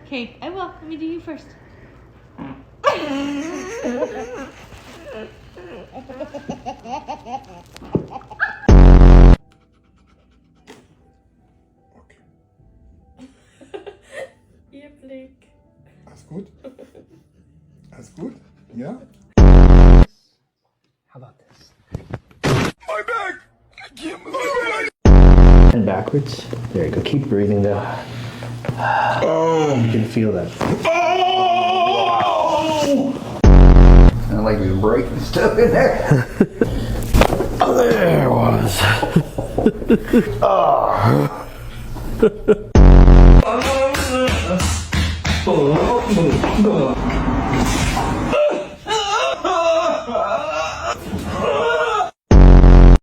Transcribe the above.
Okay, I will. Let me do you first. Ihr Blick. Alles gut? Alles gut? Ja? How about this? My back! I can't move it! And backwards. There you go. Keep breathing though. You can feel that. Sound like you're breaking stuff in there. Oh, there it was. Oh.